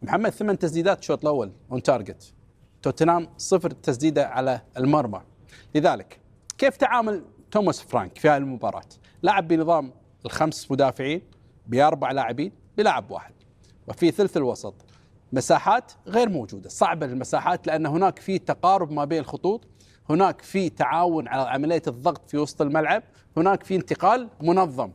محمد 8 تسديدات الشوط الاول اون تارجت، توتنهام 0 تسديده على المرمى. لذلك كيف تعامل توماس فرانك في هذه المباراه؟ لعب بنظام الخمس مدافعين ب4 لاعبين بلاعب واحد، وفي ثلث الوسط مساحات غير موجوده، صعبه المساحات لان هناك في تقارب ما بين الخطوط، هناك في تعاون على عمليه الضغط في وسط الملعب، هناك في انتقال منظم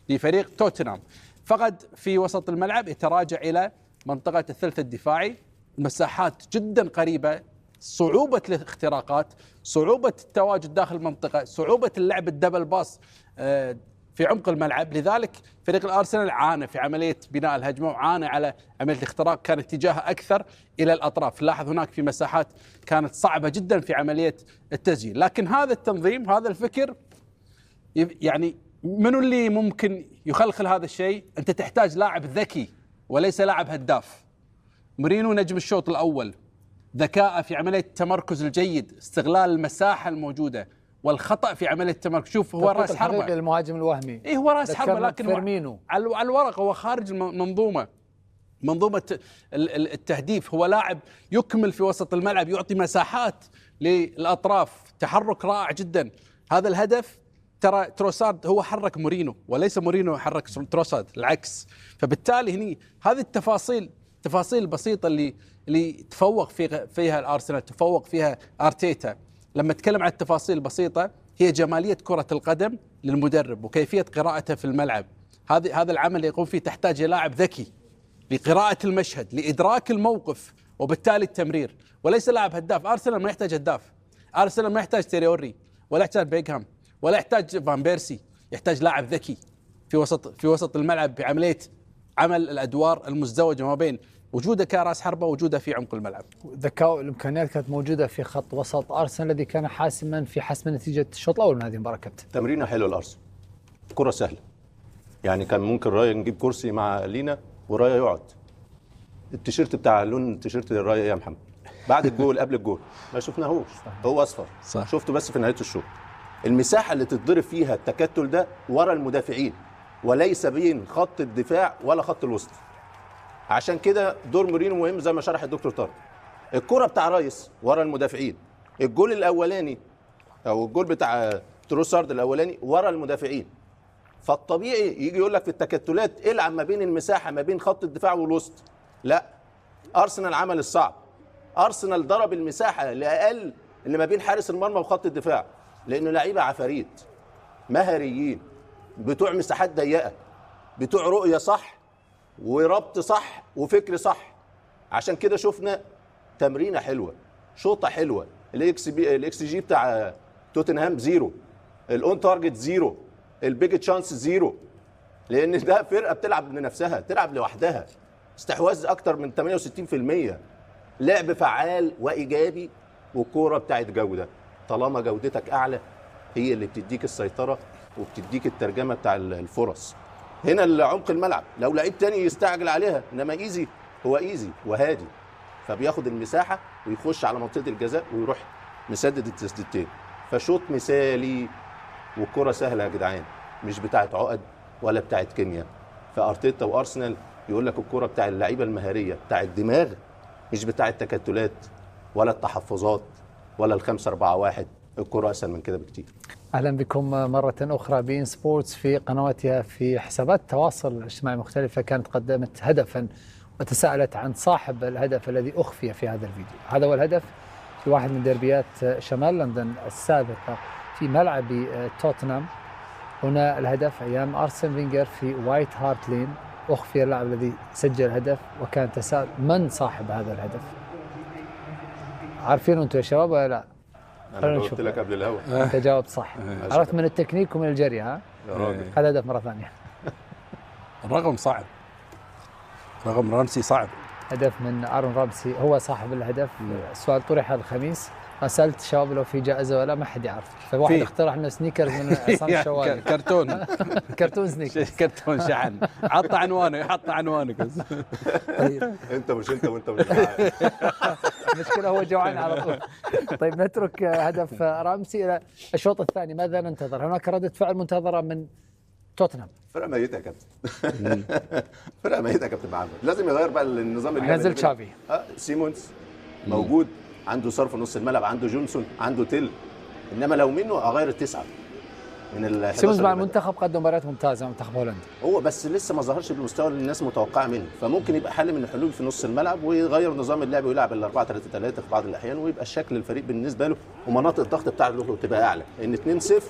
لفريق توتنهام. فقد في وسط الملعب يتراجع الى منطقه الثلث الدفاعي، مساحات جدا قريبه، صعوبه الاختراقات، صعوبه التواجد داخل المنطقه، صعوبه اللعب الدبل باص في عمق الملعب. لذلك فريق الارسنال عانى في عمليه بناء الهجمه، وعانى على عمليه الاختراق، كان اتجاهه اكثر الى الاطراف. لاحظ هناك في مساحات كانت صعبه جدا في عمليه التسجيل. لكن هذا التنظيم، هذا الفكر، يعني منو اللي ممكن يخلخل هذا الشيء؟ انت تحتاج لاعب ذكي وليس لاعب هداف. مورينو نجم الشوط الاول، ذكاء في عمليه التمركز الجيد، استغلال المساحه الموجوده، والخطا في عمليه التمركز. شوف هو راس حربه، المهاجم الوهمي، هو راس حربه، لكن فيرمينو على الورق هو خارج المنظومه، منظومه التهديف. هو لاعب يكمل في وسط الملعب، يعطي مساحات للاطراف، تحرك رائع جدا. هذا الهدف ترى تروسارد هو حرك مورينو وليس مورينو حرك تروسارد، العكس. فبالتالي هني هذه التفاصيل البسيطه اللي تفوق فيها الارسنال، تفوق فيها ارتيتا. لما اتكلم عن التفاصيل البسيطه، هي جماليه كره القدم للمدرب وكيفيه قراءته في الملعب. هذا العمل اللي يقوم فيه تحتاج لاعب ذكي لقراءه المشهد، لادراك الموقف، وبالتالي التمرير، وليس لاعب هداف. ارسنال ما يحتاج هداف، ارسنال ما يحتاج تيريوري، ولا يحتاج بيغهام، ولا يحتاج فان بيرسي. يحتاج لاعب ذكي في وسط الملعب بعمليه عمل الادوار المزدوجه ما بين وجوده كراس حربه ووجوده في عمق الملعب. الذكاء والامكانيات كانت موجوده في خط وسط ارسنال الذي كان حاسما في حسم نتيجه الشوط الاول من هذه المباراه. كابتن تمرينه حلو الارسنال، كره سهله، يعني كان ممكن رايه نجيب كرسي مع لينا ورايه يقعد. التيشيرت بتاع لون التيشيرت رايه يا محمد بعد الجول قبل الجول ما شفناهوش، هو اصفر صح. شفته بس في نهايه الشوط. المساحه اللي تتضرب فيها التكتل ده ورا المدافعين، وليس بين خط الدفاع ولا خط الوسط. عشان كده دور مورينو مهم زي ما شرح الدكتور طارق. الكره بتاع رايس ورا المدافعين، الجول الاولاني او الجول بتاع تروسارد الاولاني ورا المدافعين. فالطبيعي يجي يقول لك في التكتلات العب ما بين المساحه ما بين خط الدفاع والوسط. لا، ارسنال عمل الصعب، ارسنال ضرب المساحه لاقل اللي ما بين حارس المرمى وخط الدفاع، لانه لعيبه عفاريت مهريين بتوع مساحات ضيقه، بتوع رؤيه صح وربط صح وفكر صح. عشان كده شفنا تمرينه حلوه، شوطه حلوه. الاكس جي بتاع توتنهام 0، الاون تارجت 0، البيج تشانس 0، لان ده فرقه بتلعب لنفسها، تلعب لوحدها. استحواذ اكتر من 68%، لعب فعال وايجابي، والكوره بتاعت جوده. طالما جودتك اعلى هي اللي بتديك السيطره وبتديك الترجمه بتاع الفرص. هنا عمق الملعب لو لعيب تاني يستعجل عليها، انما ايزي هو ايزي وهادي، فبياخد المساحه ويخش على منطقه الجزاء ويروح مسدد التسديدتين. فشوط مثالي، والكره سهله يا جدعان، مش بتاعت عقد ولا بتاعت كيمياء. فارتيتا وارسنال يقول لك الكره بتاع اللعيبه المهاريه، بتاع الدماغ، مش بتاع التكتلات ولا التحفظات ولا ال5-4-1. الكره اسهل من كده بكتير. اهلا بكم مره اخرى بين سبورتس في قنواتها. في حسابات التواصل الاجتماعي مختلفه كانت قدمت هدفا وتساءلت عن صاحب الهدف الذي اخفي في هذا الفيديو. هذا هو الهدف في واحد من ديربيات شمال لندن السابقه في ملعب توتنهام. هنا الهدف ايام ارسن فينجر في وايت هارت لين، اخفي اللاعب الذي سجل الهدف، وكان تساؤل من صاحب هذا الهدف. عارفين انتم يا شباب ولا لا؟ انا قلت لك قبل الهوا. انت جاوبت صح. عرفت من التكنيك ومن الجري. ها يا راجل، هذا هدف مره ثانيه. الرقم صعب، رقم رامسي صعب. هدف من ارون رامسي، هو صاحب الهدف. السؤال طرح هذا الخميس، سالت الشباب لو في جائزه ولا ما حد يعرف، فواحد اقترح لنا سنيكرز من عصام الشوالي. كرتون كرتون سنيكرز، كرتون شحن. حط عنوانه، يحط عنوانك بس. طيب انت مش وانت مش معايا. المشكله هو جوعان على طول. طيب نترك هدف رامسي الى الشوط الثاني. ماذا ننتظر؟ هناك ردة فعل منتظره من توتنهام فرقه ميته يا كابتن. فرقه ميته يا كابتن محمد. لازم يغير بقى النظام اللي هينزل تشافي. سيمونز موجود، عنده صرف نص الملعب، عنده جونسون، عنده تيل. انما لو منه اغير التسعه من ال 11. سيمونز مع المنتخب قدم مباريات ممتازه مع منتخب هولندا. هو بس لسه ما ظهرش بالمستوى اللي الناس متوقعه منه، فممكن يبقى حل من الحلول في نص الملعب ويغير نظام اللعب ويلعب ال 4-3-3 في بعض الاحيان، ويبقى الشكل الفريق بالنسبه له ومناطق الضغط بتاعته تبقى اعلى، لان 2-0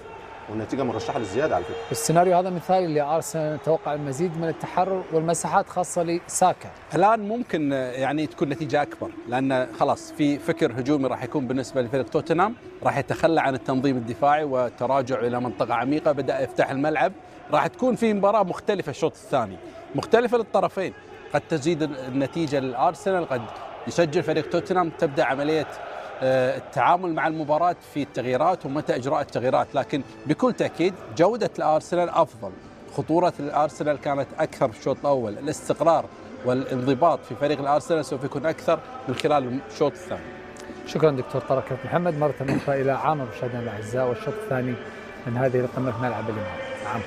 والنتيجه مرشحه للزياده على فكره. السيناريو هذا مثالي لارسنال، نتوقع المزيد من التحرر والمساحات خاصه لساكا. الان ممكن يعني تكون نتيجه اكبر، لان خلاص في فكر هجومي راح يكون بالنسبه لفريق توتنهام، راح يتخلى عن التنظيم الدفاعي والتراجع الى منطقه عميقه، بدا يفتح الملعب. راح تكون في مباراه مختلفه الشوط الثاني، مختلفه للطرفين، قد تزيد النتيجه للارسنال، قد يسجل فريق توتنهام، تبدا عمليه التعامل مع المباراة في التغييرات ومتى إجراء التغييرات. لكن بكل تأكيد جودة الأرسنال أفضل، خطورة الأرسنال كانت أكثر في الشوط الأول، الاستقرار والانضباط في فريق الأرسنال سوف يكون أكثر من خلال الشوط الثاني. شكرا دكتور طارق محمد. مرة أخرى إلى عام مشاهدينا الأعزاء، والشوط الثاني من هذه القمة في ملعب الإمارات.